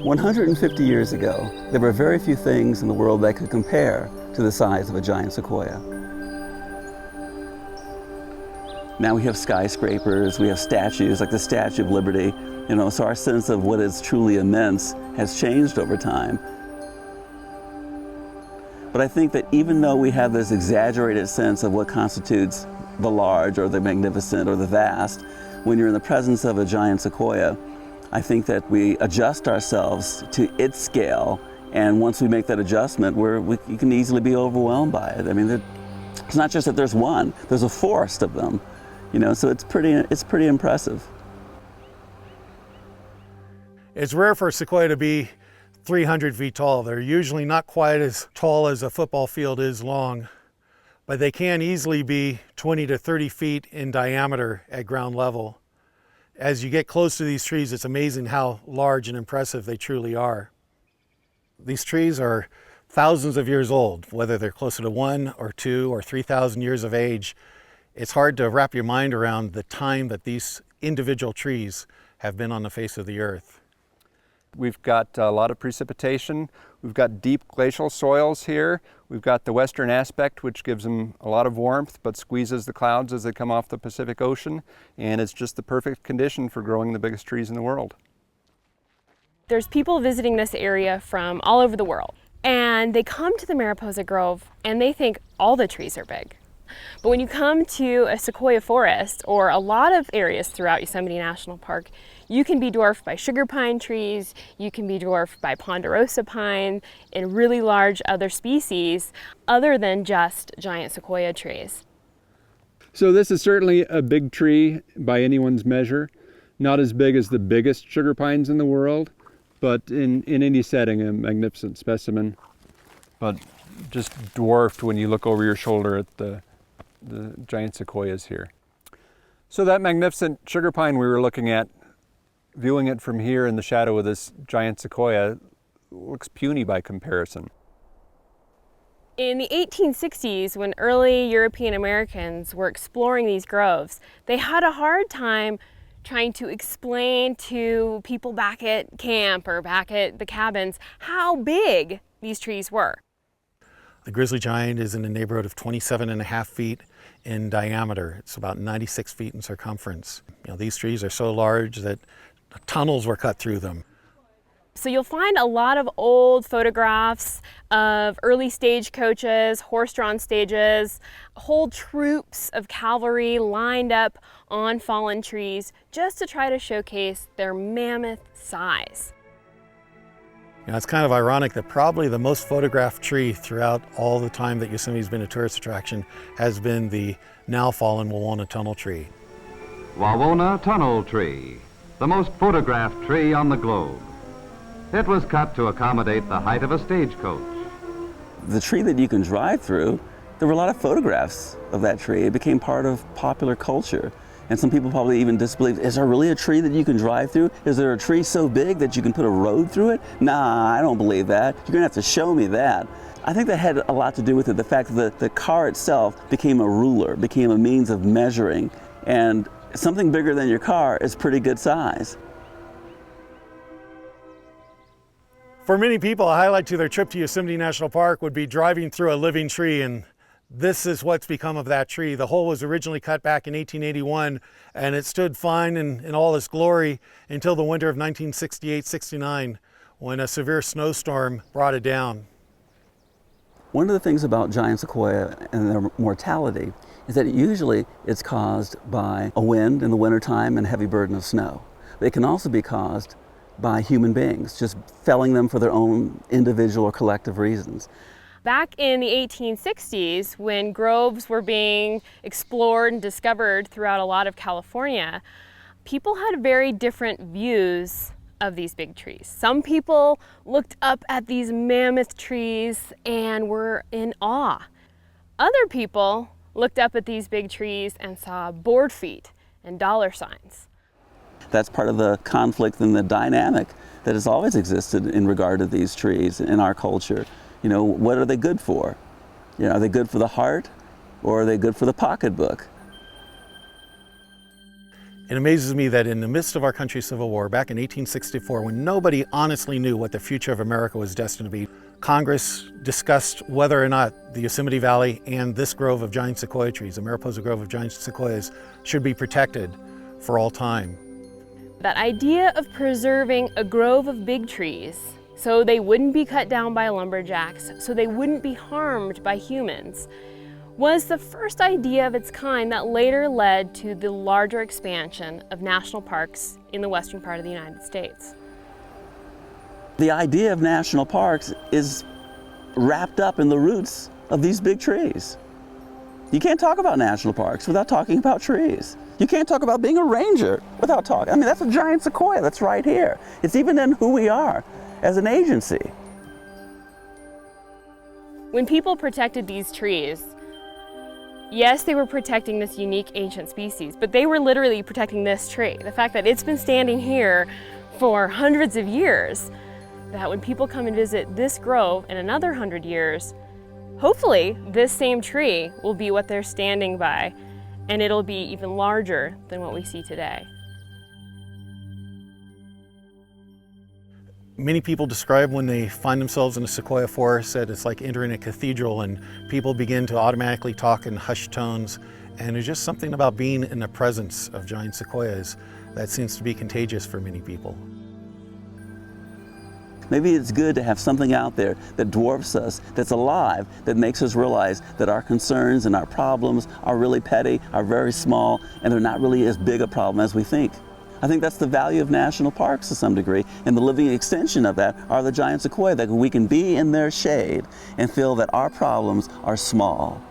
150 years ago, there were very few things in the world that could compare to the size of a giant sequoia. Now we have skyscrapers, we have statues like the Statue of Liberty, so our sense of what is truly immense has changed over time. But I think that even though we have this exaggerated sense of what constitutes the large or the magnificent or the vast, when you're in the presence of a giant sequoia, I think that we adjust ourselves to its scale, and once we make that adjustment, you can easily be overwhelmed by it. I mean, it's not just that there's one, there's a forest of them, so it's pretty impressive. It's rare for a sequoia to be 300 feet tall. They're usually not quite as tall as a football field is long, but they can easily be 20 to 30 feet in diameter at ground level. As you get close to these trees, it's amazing how large and impressive they truly are. These trees are thousands of years old, whether they're closer to 1 or 2 or 3,000 years of age. It's hard to wrap your mind around the time that these individual trees have been on the face of the earth. We've got a lot of precipitation. We've got deep glacial soils here. We've got the western aspect, which gives them a lot of warmth, but squeezes the clouds as they come off the Pacific Ocean. And it's just the perfect condition for growing the biggest trees in the world. There's people visiting this area from all over the world, and they come to the Mariposa Grove and they think all the trees are big. But when you come to a sequoia forest or a lot of areas throughout Yosemite National Park, you can be dwarfed by sugar pine trees, you can be dwarfed by ponderosa pine and really large other species other than just giant sequoia trees. So this is certainly a big tree by anyone's measure. Not as big as the biggest sugar pines in the world, but in any setting, a magnificent specimen. But just dwarfed when you look over your shoulder at the giant sequoias here. So that magnificent sugar pine we were looking at, viewing it from here in the shadow of this giant sequoia, looks puny by comparison. In the 1860s, when early European Americans were exploring these groves, they had a hard time trying to explain to people back at camp or back at the cabins how big these trees were. The grizzly giant is in the neighborhood of 27.5 feet in diameter. It's about 96 feet in circumference. These trees are so large that tunnels were cut through them. So you'll find a lot of old photographs of early stagecoaches, horse-drawn stages, whole troops of cavalry lined up on fallen trees just to try to showcase their mammoth size. It's kind of ironic that probably the most photographed tree throughout all the time that Yosemite's been a tourist attraction has been the now fallen Wawona tunnel tree. Wawona tunnel tree, the most photographed tree on the globe. It was cut to accommodate the height of a stagecoach. The tree that you can drive through, there were a lot of photographs of that tree. It became part of popular culture. And some people probably even disbelieved, is there really a tree that you can drive through? Is there a tree so big that you can put a road through it? Nah, I don't believe that. You're gonna have to show me that. I think that had a lot to do with it, the fact that the car itself became a ruler, became a means of measuring. And something bigger than your car is pretty good size. For many people, a highlight to their trip to Yosemite National Park would be driving through a living tree, and this is what's become of that tree. The hole was originally cut back in 1881, and it stood fine in all its glory until the winter of 1968-69, when a severe snowstorm brought it down. One of the things about giant sequoia and their mortality is that usually it's caused by a wind in the wintertime and a heavy burden of snow. It can also be caused by human beings, just felling them for their own individual or collective reasons. Back in the 1860s, when groves were being explored and discovered throughout a lot of California, people had very different views of these big trees. Some people looked up at these mammoth trees and were in awe. Other people looked up at these big trees and saw board feet and dollar signs. That's part of the conflict and the dynamic that has always existed in regard to these trees in our culture. What are they good for? Are they good for the heart, or are they good for the pocketbook? It amazes me that in the midst of our country's Civil War, back in 1864, when nobody honestly knew what the future of America was destined to be, Congress discussed whether or not the Yosemite Valley and this grove of giant sequoia trees, the Mariposa Grove of giant sequoias, should be protected for all time. That idea of preserving a grove of big trees so they wouldn't be cut down by lumberjacks, so they wouldn't be harmed by humans, was the first idea of its kind that later led to the larger expansion of national parks in the western part of the United States. The idea of national parks is wrapped up in the roots of these big trees. You can't talk about national parks without talking about trees. You can't talk about being a ranger without talking. I mean, that's a giant sequoia that's right here. It's even in who we are as an agency. When people protected these trees, yes, they were protecting this unique ancient species, but they were literally protecting this tree. The fact that it's been standing here for hundreds of years, that when people come and visit this grove in another 100 years, hopefully this same tree will be what they're standing by, and it'll be even larger than what we see today. Many people describe when they find themselves in a sequoia forest that it's like entering a cathedral, and people begin to automatically talk in hushed tones. And there's just something about being in the presence of giant sequoias that seems to be contagious for many people. Maybe it's good to have something out there that dwarfs us, that's alive, that makes us realize that our concerns and our problems are really petty, are very small, and they're not really as big a problem as we think. I think that's the value of national parks to some degree, and the living extension of that are the giant sequoia, that we can be in their shade and feel that our problems are small.